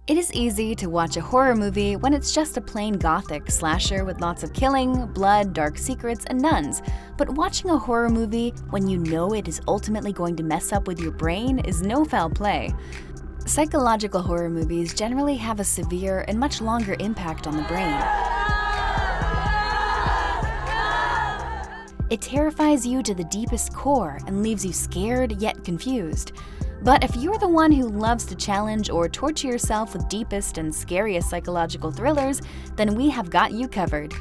It is easy to watch a horror movie when it's just a plain gothic slasher with lots of killing, blood, dark secrets, and nuns. But watching a horror movie when you know it is ultimately going to mess up with your brain is no foul play. Psychological horror movies generally have a severe and much longer impact on the brain. It terrifies you to the deepest core and leaves you scared yet confused. But if you're the one who loves to challenge or torture yourself with deepest and scariest psychological thrillers, then we have got you covered.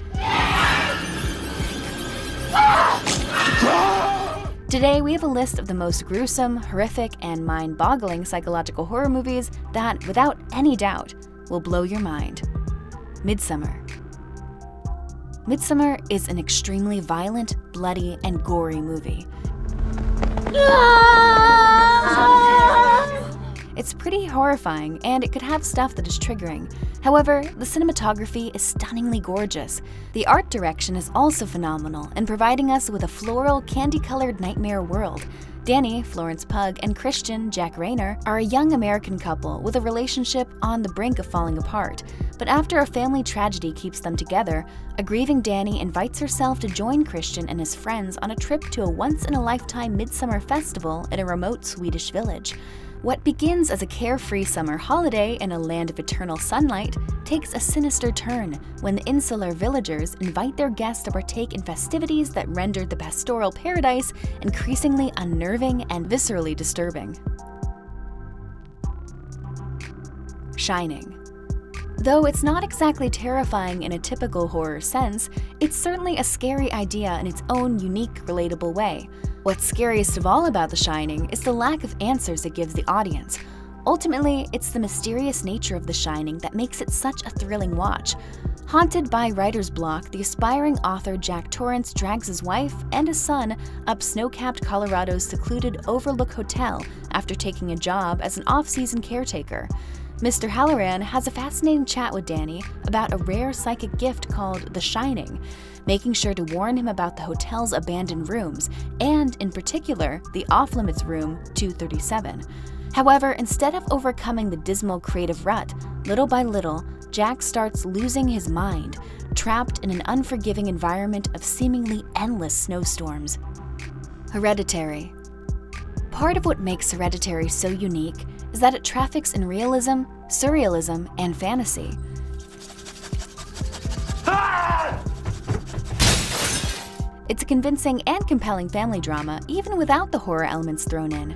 Today, we have a list of the most gruesome, horrific, and mind-boggling psychological horror movies that, without any doubt, will blow your mind. Midsummer. Midsummer is an extremely violent, bloody, and gory movie. It's pretty horrifying, and it could have stuff that is triggering. However, the cinematography is stunningly gorgeous. The art direction is also phenomenal in providing us with a floral, candy-colored nightmare world. Danny, Florence Pugh, and Christian, Jack Rayner, are a young American couple with a relationship on the brink of falling apart. But after a family tragedy keeps them together, a grieving Danny invites herself to join Christian and his friends on a trip to a once-in-a-lifetime midsummer festival in a remote Swedish village. What begins as a carefree summer holiday in a land of eternal sunlight takes a sinister turn when the insular villagers invite their guests to partake in festivities that render the pastoral paradise increasingly unnerving and viscerally disturbing. Shining. Though it's not exactly terrifying in a typical horror sense, it's certainly a scary idea in its own unique, relatable way. What's scariest of all about The Shining is the lack of answers it gives the audience. Ultimately, it's the mysterious nature of The Shining that makes it such a thrilling watch. Haunted by writer's block, the aspiring author Jack Torrance drags his wife and his son up snow-capped Colorado's secluded Overlook Hotel after taking a job as an off-season caretaker. Mr. Halloran has a fascinating chat with Danny about a rare psychic gift called The Shining, making sure to warn him about the hotel's abandoned rooms, and, in particular, the off-limits room 237. However, instead of overcoming the dismal creative rut, little by little, Jack starts losing his mind, trapped in an unforgiving environment of seemingly endless snowstorms. Hereditary. Part of what makes Hereditary so unique is that it traffics in realism, surrealism, and fantasy. It's a convincing and compelling family drama, even without the horror elements thrown in.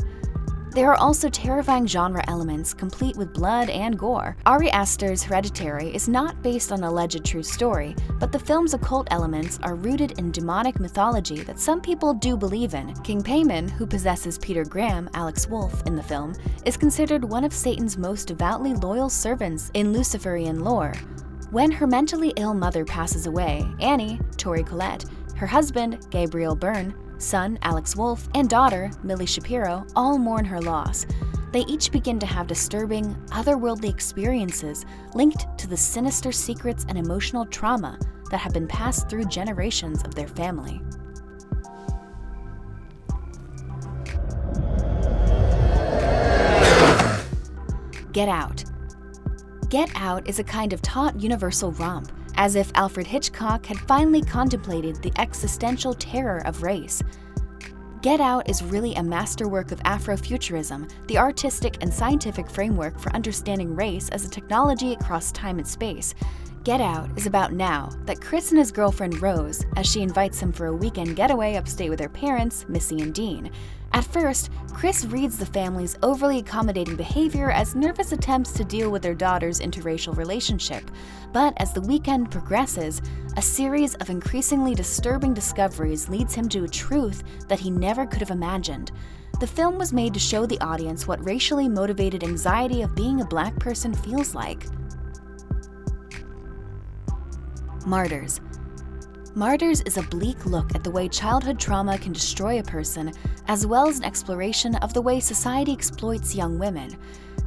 There are also terrifying genre elements, complete with blood and gore. Ari Aster's Hereditary is not based on an alleged true story, but the film's occult elements are rooted in demonic mythology that some people do believe in. King Paimon, who possesses Peter Graham, Alex Wolff, in the film, is considered one of Satan's most devoutly loyal servants in Luciferian lore. When her mentally ill mother passes away, Annie, Tori Collette, her husband, Gabriel Byrne, son, Alex Wolff, and daughter, Millie Shapiro, all mourn her loss. They each begin to have disturbing, otherworldly experiences linked to the sinister secrets and emotional trauma that have been passed through generations of their family. Get Out. Get Out is a kind of taut universal romp, as if Alfred Hitchcock had finally contemplated the existential terror of race. Get Out is really a masterwork of Afrofuturism, the artistic and scientific framework for understanding race as a technology across time and space. Get Out is about now that Chris and his girlfriend Rose, as she invites him for a weekend getaway upstate with her parents, Missy and Dean. At first, Chris reads the family's overly accommodating behavior as nervous attempts to deal with their daughter's interracial relationship. But as the weekend progresses, a series of increasingly disturbing discoveries leads him to a truth that he never could have imagined. The film was made to show the audience what racially motivated anxiety of being a Black person feels like. Martyrs. Martyrs is a bleak look at the way childhood trauma can destroy a person, as well as an exploration of the way society exploits young women.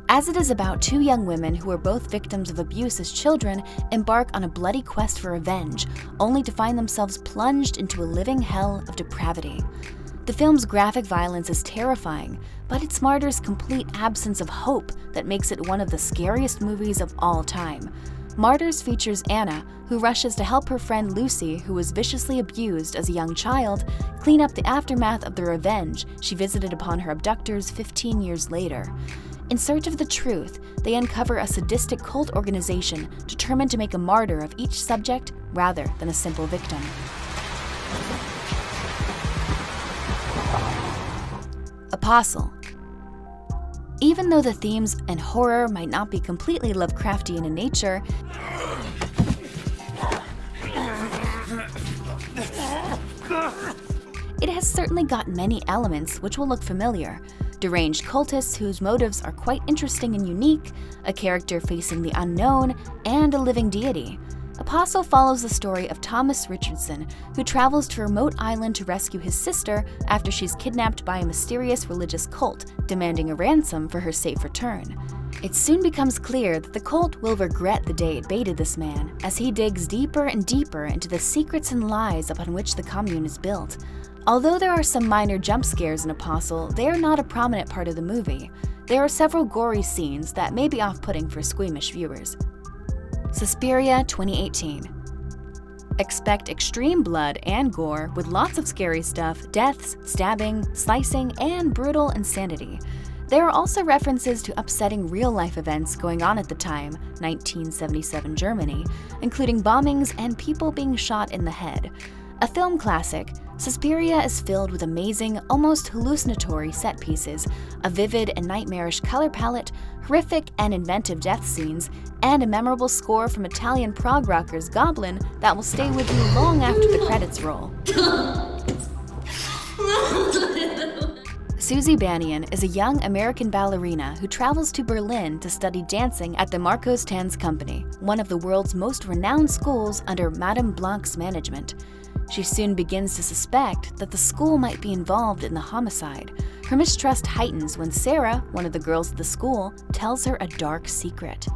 As it is about two young women who are both victims of abuse as children embark on a bloody quest for revenge, only to find themselves plunged into a living hell of depravity. The film's graphic violence is terrifying, but it's Martyrs' complete absence of hope that makes it one of the scariest movies of all time. Martyrs features Anna, who rushes to help her friend Lucy, who was viciously abused as a young child, clean up the aftermath of the revenge she visited upon her abductors 15 years later. In search of the truth, they uncover a sadistic cult organization determined to make a martyr of each subject rather than a simple victim. Apostle. Even though the themes and horror might not be completely Lovecraftian in nature, it has certainly got many elements which will look familiar. Deranged cultists whose motives are quite interesting and unique, a character facing the unknown, and a living deity. Apostle follows the story of Thomas Richardson, who travels to a remote island to rescue his sister after she's kidnapped by a mysterious religious cult, demanding a ransom for her safe return. It soon becomes clear that the cult will regret the day it baited this man, as he digs deeper and deeper into the secrets and lies upon which the commune is built. Although there are some minor jump scares in Apostle, they are not a prominent part of the movie. There are several gory scenes that may be off-putting for squeamish viewers. Suspiria 2018. Expect extreme blood and gore with lots of scary stuff, deaths, stabbing, slicing, and brutal insanity. There are also references to upsetting real-life events going on at the time, 1977 Germany, including bombings and people being shot in the head. A film classic, Suspiria is filled with amazing, almost hallucinatory set pieces, a vivid and nightmarish color palette, horrific and inventive death scenes, and a memorable score from Italian prog rockers Goblin that will stay with you long after the credits roll. Susie Bannion is a young American ballerina who travels to Berlin to study dancing at the Marcos Tanz Company, one of the world's most renowned schools under Madame Blanc's management. She soon begins to suspect that the school might be involved in the homicide. Her mistrust heightens when Sarah, one of the girls at the school, tells her a dark secret.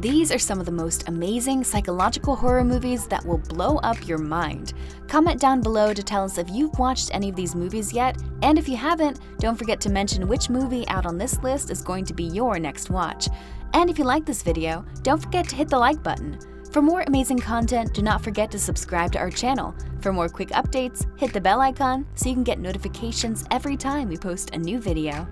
These are some of the most amazing psychological horror movies that will blow up your mind. Comment down below to tell us if you've watched any of these movies yet, and if you haven't, don't forget to mention which movie out on this list is going to be your next watch. And if you like this video, don't forget to hit the like button. For more amazing content, do not forget to subscribe to our channel. For more quick updates, hit the bell icon so you can get notifications every time we post a new video.